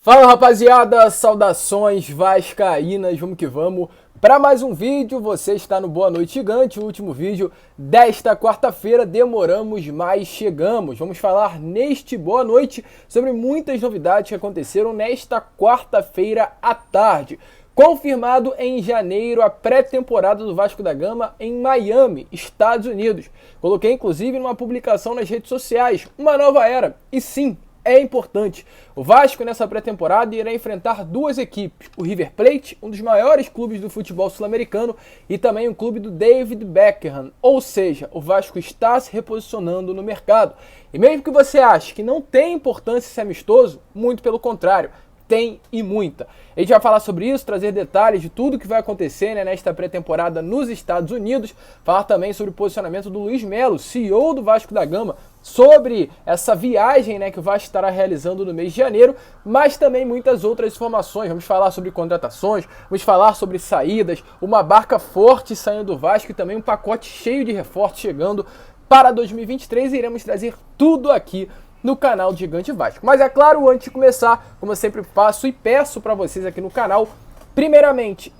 Fala rapaziada, saudações vascaínas, vamos que vamos para mais um vídeo. Você está no Boa Noite Gigante, o último vídeo desta quarta-feira. Demoramos, mas chegamos. Vamos falar neste Boa Noite sobre muitas novidades que aconteceram nesta quarta-feira à tarde. Confirmado em janeiro a pré-temporada do Vasco da Gama em Miami, Estados Unidos. Coloquei inclusive numa publicação nas redes sociais, uma nova era, e sim, é importante. O Vasco nessa pré-temporada irá enfrentar duas equipes, o River Plate, um dos maiores clubes do futebol sul-americano, e também o clube do David Beckham, ou seja, o Vasco está se reposicionando no mercado. E mesmo que você ache que não tem importância esse amistoso, muito pelo contrário, tem e muita. A gente vai falar sobre isso, trazer detalhes de tudo que vai acontecer nesta pré-temporada nos Estados Unidos, falar também sobre o posicionamento do Luiz Melo, CEO do Vasco da Gama, sobre essa viagem que o Vasco estará realizando no mês de janeiro, mas também muitas outras informações. Vamos falar sobre contratações, vamos falar sobre saídas, uma barca forte saindo do Vasco e também um pacote cheio de reforços chegando para 2023 e iremos trazer tudo aqui no canal do Gigante Vasco. Mas é claro, antes de começar, como eu sempre faço e peço para vocês aqui no canal, primeiramente,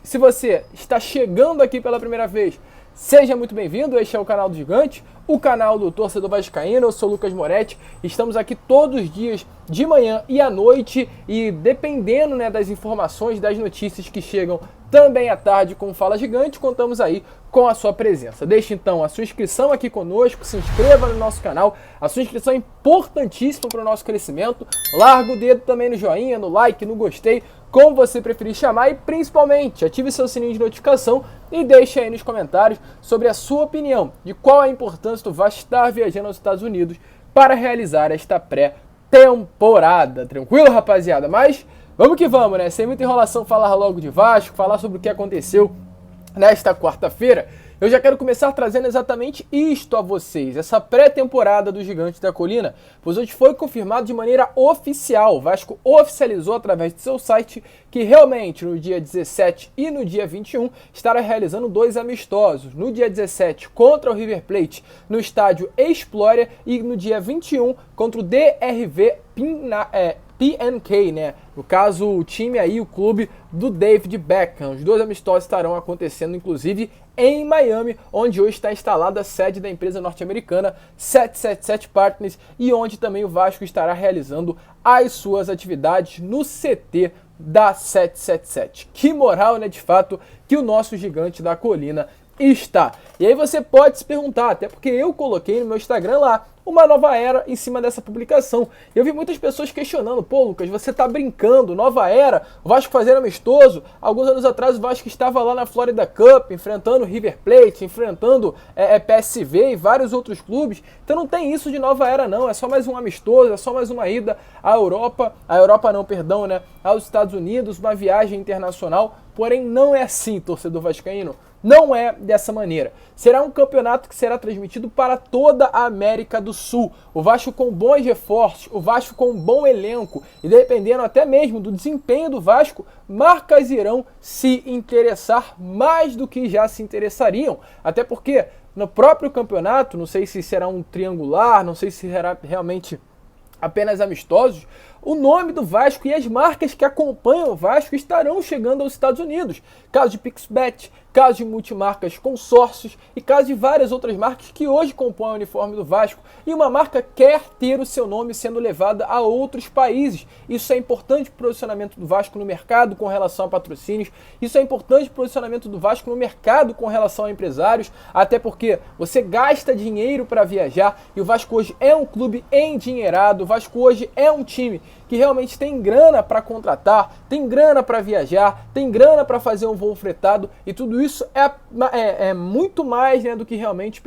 se você está chegando aqui pela primeira vez, seja muito bem-vindo. Este é o canal do Gigante, o canal do torcedor vascaíno. Eu sou o Lucas Moretti, estamos aqui todos os dias de manhã e à noite, e dependendo das informações, das notícias que chegam também à tarde com o Fala Gigante, contamos aí com a sua presença. Deixe então a sua inscrição aqui conosco, se inscreva no nosso canal, a sua inscrição é importantíssima para o nosso crescimento. Larga o dedo também no joinha, no like, no gostei, como você preferir chamar, e principalmente ative seu sininho de notificação e deixe aí nos comentários sobre a sua opinião de qual é a importância do Vasco estar viajando aos Estados Unidos para realizar esta pré-temporada. Tranquilo, rapaziada? Mas vamos que vamos, sem muita enrolação, falar logo de Vasco, falar sobre o que aconteceu nesta quarta-feira. Eu já quero começar trazendo exatamente isto a vocês, essa pré-temporada do Gigante da Colina, pois hoje foi confirmado de maneira oficial. O Vasco oficializou através de seu site que realmente no dia 17 e no dia 21 estará realizando dois amistosos. No dia 17 contra o River Plate no estádio Explorer e no dia 21 contra o DRV PNK, No caso, o time aí, o clube do David Beckham. Os dois amistosos estarão acontecendo, inclusive, em Miami, onde hoje está instalada a sede da empresa norte-americana 777 Partners e onde também o Vasco estará realizando as suas atividades no CT da 777. Que moral, de fato, que o nosso Gigante da Colina está. E aí você pode se perguntar, até porque eu coloquei no meu Instagram lá uma nova era em cima dessa publicação. Eu vi muitas pessoas questionando: pô, Lucas, você tá brincando, nova era, o Vasco fazendo amistoso. Alguns anos atrás o Vasco estava lá na Florida Cup, enfrentando River Plate, enfrentando PSV e vários outros clubes. Então não tem isso de nova era não, é só mais um amistoso, é só mais uma ida à Europa, aos Estados Unidos, uma viagem internacional. Porém não é assim, torcedor vascaíno. Não é dessa maneira. Será um campeonato que será transmitido para toda a América do Sul. O Vasco com bons reforços, o Vasco com um bom elenco, e dependendo até mesmo do desempenho do Vasco, marcas irão se interessar mais do que já se interessariam. Até porque no próprio campeonato, não sei se será um triangular, não sei se será realmente apenas amistosos, o nome do Vasco e as marcas que acompanham o Vasco estarão chegando aos Estados Unidos. Caso de Pixbet, caso de multimarcas consórcios e caso de várias outras marcas que hoje compõem o uniforme do Vasco. E uma marca quer ter o seu nome sendo levada a outros países. Isso é importante para o posicionamento do Vasco no mercado com relação a patrocínios. Isso é importante para o posicionamento do Vasco no mercado com relação a empresários. Até porque você gasta dinheiro para viajar e o Vasco hoje é um clube endinheirado. O Vasco hoje é um time que realmente tem grana para contratar, tem grana para viajar, tem grana para fazer um voo fretado, e tudo isso é muito mais do que realmente,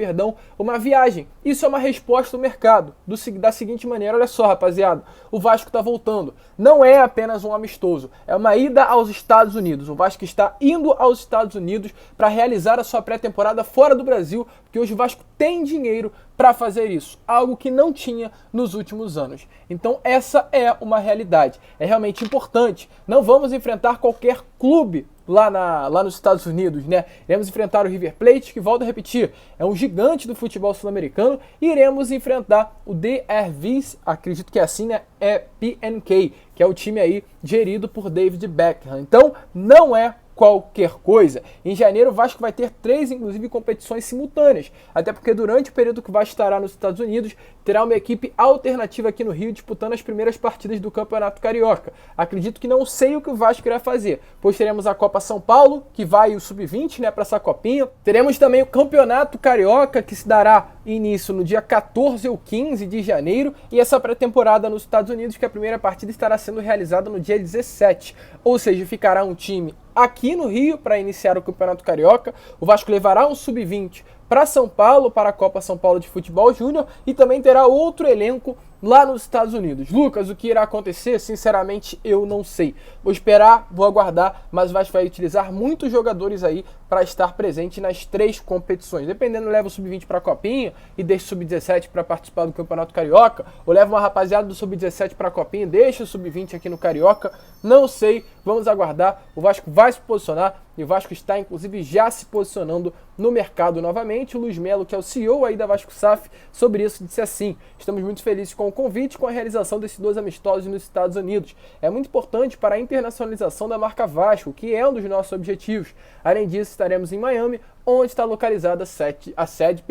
uma viagem. Isso é uma resposta do mercado, da seguinte maneira: olha só, rapaziada, o Vasco está voltando, não é apenas um amistoso, é uma ida aos Estados Unidos. O Vasco está indo aos Estados Unidos para realizar a sua pré-temporada fora do Brasil, porque hoje o Vasco tem dinheiro para fazer isso, algo que não tinha nos últimos anos. Então essa é uma realidade, é realmente importante. Não vamos enfrentar qualquer clube lá nos Estados Unidos, né? Iremos enfrentar o River Plate, que, volto a repetir, é um gigante do futebol sul-americano, e iremos enfrentar o DRV, acredito que é assim, né? É PNK, que é o time aí gerido por David Beckham. Então, não é qualquer coisa. Em janeiro, o Vasco vai ter 3, inclusive, competições simultâneas, até porque durante o período que o Vasco estará nos Estados Unidos, terá uma equipe alternativa aqui no Rio disputando as primeiras partidas do Campeonato Carioca. Acredito que não sei o que o Vasco irá fazer, pois teremos a Copa São Paulo, que vai o Sub-20, né, para essa copinha. Teremos também o Campeonato Carioca, que se dará início no dia 14 ou 15 de janeiro, e essa pré-temporada nos Estados Unidos, que a primeira partida estará sendo realizada no dia 17, ou seja, ficará um time aqui no Rio para iniciar o Campeonato Carioca. O Vasco levará um Sub-20 para São Paulo, para a Copa São Paulo de Futebol Júnior, e também terá outro elenco lá nos Estados Unidos. Lucas, o que irá acontecer? Sinceramente, eu não sei. Vou esperar, vou aguardar, mas o Vasco vai utilizar muitos jogadores aí para estar presente nas 3 competições. Dependendo, leva o Sub-20 para a Copinha e deixa o Sub-17 para participar do Campeonato Carioca, ou leva uma rapaziada do Sub-17 para a Copinha e deixa o Sub-20 aqui no Carioca. Não sei, vamos aguardar. O Vasco vai se posicionar, e o Vasco está, inclusive, já se posicionando no mercado novamente. O Luiz Melo, que é o CEO aí da Vasco SAF, sobre isso disse assim: estamos muito felizes com o convite e com a realização desses 2 amistosos nos Estados Unidos. É muito importante para a internacionalização da marca Vasco, que é um dos nossos objetivos. Além disso, estaremos em Miami, onde está localizada a sede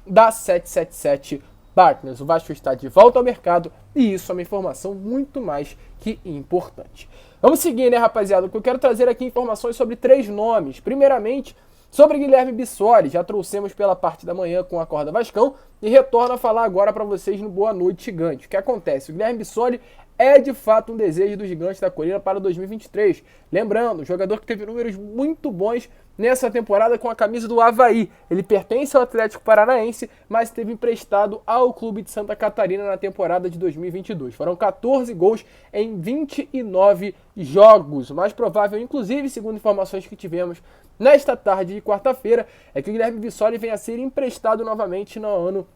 da 777 Partners. O Vasco está de volta ao mercado, e isso é uma informação muito mais que importante. Vamos seguir, né, rapaziada? O que eu quero trazer aqui informações sobre 3 nomes. Primeiramente, sobre Guilherme Bissoli. Já trouxemos pela parte da manhã com a Corda Vascão, e retorno a falar agora para vocês no Boa Noite Gigante. O que acontece? O Guilherme Bissoli é de fato um desejo do Gigante da Colina para 2023. Lembrando, um jogador que teve números muito bons nessa temporada com a camisa do Avaí. Ele pertence ao Atlético Paranaense, mas esteve emprestado ao clube de Santa Catarina na temporada de 2022. Foram 14 gols em 29 jogos. O mais provável, inclusive, segundo informações que tivemos nesta tarde de quarta-feira, é que o Guilherme Bissoli venha a ser emprestado novamente no ano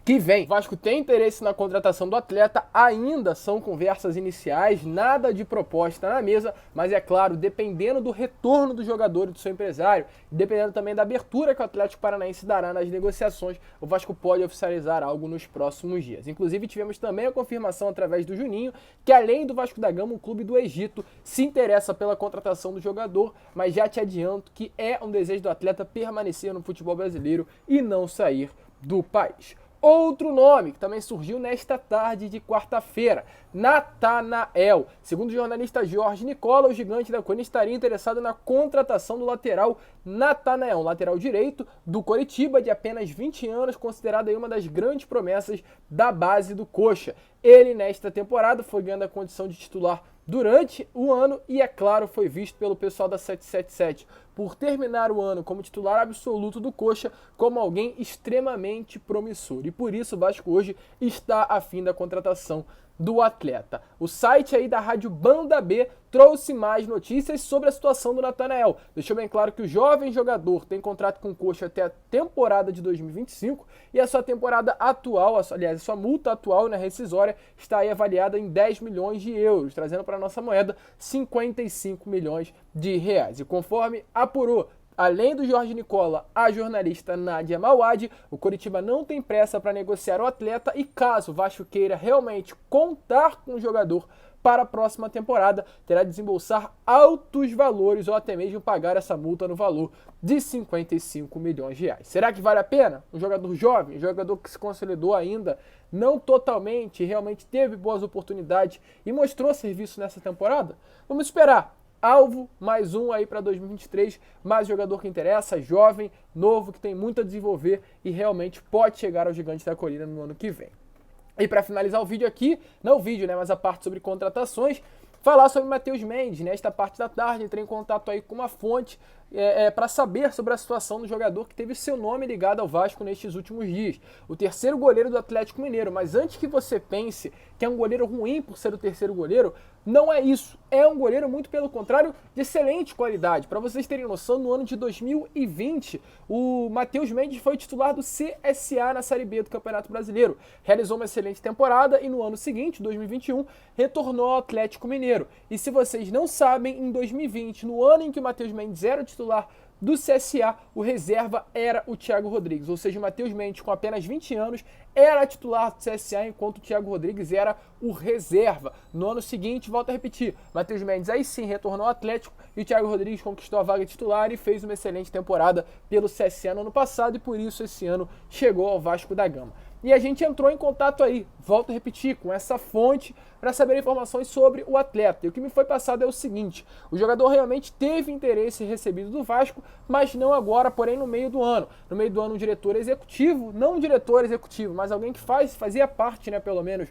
que vem. O Vasco tem interesse na contratação do atleta, ainda são conversas iniciais, nada de proposta na mesa, mas é claro, dependendo do retorno do jogador e do seu empresário, dependendo também da abertura que o Atlético Paranaense dará nas negociações, o Vasco pode oficializar algo nos próximos dias. Inclusive, tivemos também a confirmação através do Juninho, que além do Vasco da Gama, o clube do Egito se interessa pela contratação do jogador, mas já te adianto que é um desejo do atleta permanecer no futebol brasileiro e não sair do país. Outro nome que também surgiu nesta tarde de quarta-feira, Natanael. Segundo o jornalista Jorge Nicola, o Gigante da Colina estaria interessado na contratação do lateral Natanael, lateral direito do Coritiba, de apenas 20 anos, considerado aí uma das grandes promessas da base do Coxa. Ele, nesta temporada, foi ganhando a condição de titular durante o ano e, é claro, foi visto pelo pessoal da 777 por terminar o ano como titular absoluto do Coxa como alguém extremamente promissor. E por isso o Vasco hoje está afim da contratação do atleta. O site aí da Rádio Banda B trouxe mais notícias sobre a situação do Natanael. Deixou bem claro que o jovem jogador tem contrato com o Coxa até a temporada de 2025 e a sua temporada atual, aliás, a sua multa atual na rescisória está aí avaliada em 10 milhões de euros, trazendo para a nossa moeda 55 milhões de reais. E conforme apurou, além do Jorge Nicola, a jornalista Nádia Mauad, o Coritiba não tem pressa para negociar o atleta e caso o Vasco queira realmente contar com o jogador para a próxima temporada, terá de desembolsar altos valores ou até mesmo pagar essa multa no valor de 55 milhões de reais. Será que vale a pena? Um jogador jovem, um jogador que se consolidou ainda, não totalmente, realmente teve boas oportunidades e mostrou serviço nessa temporada? Vamos esperar. Alvo, mais um aí para 2023, mais jogador que interessa, jovem, novo, que tem muito a desenvolver e realmente pode chegar ao Gigante da Colina no ano que vem. E para finalizar o vídeo aqui, não o vídeo, né, mas a parte sobre contratações, falar sobre Matheus Mendes. Nesta parte da tarde, entrei em contato aí com uma fonte para saber sobre a situação do jogador que teve seu nome ligado ao Vasco nestes últimos dias. O terceiro goleiro do Atlético Mineiro. Mas antes que você pense que é um goleiro ruim por ser o terceiro goleiro, não é isso. É um goleiro, muito pelo contrário, de excelente qualidade. Para vocês terem noção, no ano de 2020, o Matheus Mendes foi titular do CSA na Série B do Campeonato Brasileiro. Realizou uma excelente temporada e no ano seguinte, 2021, retornou ao Atlético Mineiro. E se vocês não sabem, em 2020, no ano em que o Matheus Mendes era o titular do CSA, o reserva era o Thiago Rodrigues, ou seja, o Matheus Mendes, com apenas 20 anos, era titular do CSA, enquanto o Thiago Rodrigues era o reserva. No ano seguinte, volto a repetir, Matheus Mendes aí sim retornou ao Atlético e o Thiago Rodrigues conquistou a vaga titular e fez uma excelente temporada pelo CSA no ano passado e por isso esse ano chegou ao Vasco da Gama. E a gente entrou em contato aí, volto a repetir, com essa fonte para saber informações sobre o atleta. E o que me foi passado é o seguinte: o jogador realmente teve interesse recebido do Vasco, mas não agora, porém no meio do ano. No meio do ano, um diretor executivo, não um diretor executivo, mas alguém que fazia parte, né, pelo menos,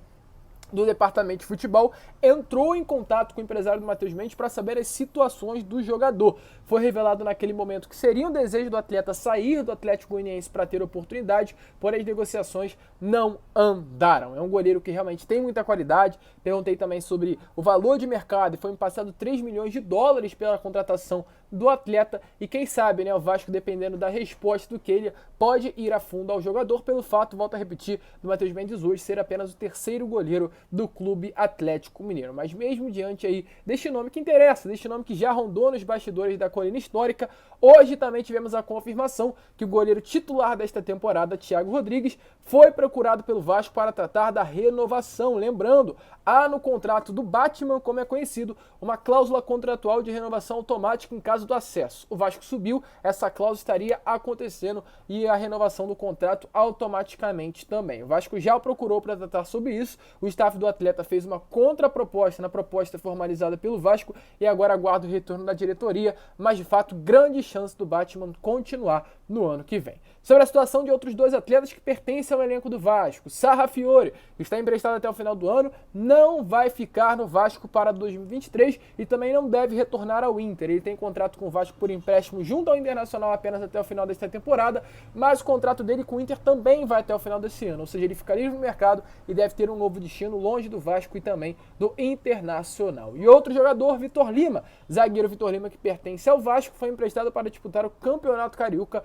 do departamento de futebol, entrou em contato com o empresário do Matheus Mendes para saber as situações do jogador. Foi revelado naquele momento que seria um desejo do atleta sair do Atlético Goianiense para ter oportunidade, porém as negociações não andaram. É um goleiro que realmente tem muita qualidade. Perguntei também sobre o valor de mercado e foi me passado 3 milhões de dólares pela contratação do atleta e quem sabe, né, o Vasco, dependendo da resposta do Keylor, pode ir a fundo ao jogador pelo fato, volto a repetir, do Matheus Mendes hoje ser apenas o terceiro goleiro do Clube Atlético Mineiro. Mas mesmo diante aí deste nome que interessa, deste nome que já rondou nos bastidores da colina histórica, hoje também tivemos a confirmação que o goleiro titular desta temporada, Thiago Rodrigues, foi procurado pelo Vasco para tratar da renovação. Lembrando, há no contrato do Batman, como é conhecido, uma cláusula contratual de renovação automática em caso do acesso. O Vasco subiu, essa cláusula estaria acontecendo e a renovação do contrato automaticamente também. O Vasco já o procurou para tratar sobre isso, o staff do atleta fez uma contraproposta na proposta formalizada pelo Vasco e agora aguarda o retorno da diretoria, mas de fato grande chance do Batman continuar no ano que vem. Sobre a situação de outros dois atletas que pertencem ao elenco do Vasco, Sarrafiore, que está emprestado até o final do ano, não vai ficar no Vasco para 2023 e também não deve retornar ao Inter. Ele tem contrato com o Vasco por empréstimo junto ao Internacional apenas até o final desta temporada, mas o contrato dele com o Inter também vai até o final desse ano, ou seja, ele fica livre no mercado e deve ter um novo destino longe do Vasco e também do Internacional. E outro jogador, Vitor Lima, zagueiro Vitor Lima, que pertence ao Vasco, foi emprestado para disputar o Campeonato Carioca,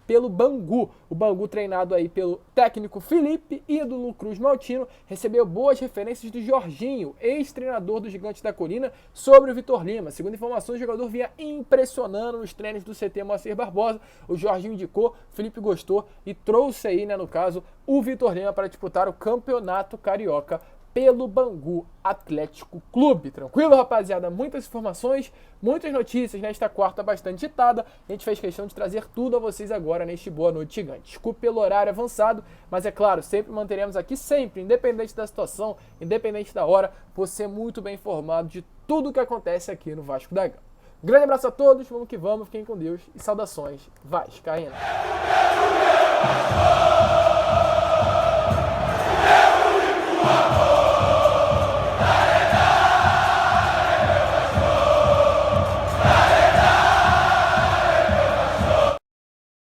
pelo Bangu. O Bangu, treinado aí pelo técnico Felipe e do Lu Cruz Maltino, recebeu boas referências do Jorginho, ex-treinador do Gigante da Colina, sobre o Vitor Lima. Segundo informações, o jogador vinha impressionando nos treinos do CT Moacir Barbosa. O Jorginho indicou, Felipe gostou e trouxe aí, né, no caso, o Vitor Lima para disputar o Campeonato Carioca pelo Bangu Atlético Clube. Tranquilo, rapaziada? Muitas informações, muitas notícias nesta quarta bastante agitada. A gente fez questão de trazer tudo a vocês agora neste Boa Noite Gigante. Desculpe pelo horário avançado, mas é claro, sempre manteremos aqui, sempre, independente da situação, independente da hora, você muito bem informado de tudo o que acontece aqui no Vasco da Gama. Um grande abraço a todos, vamos que vamos, fiquem com Deus e saudações vascaínas.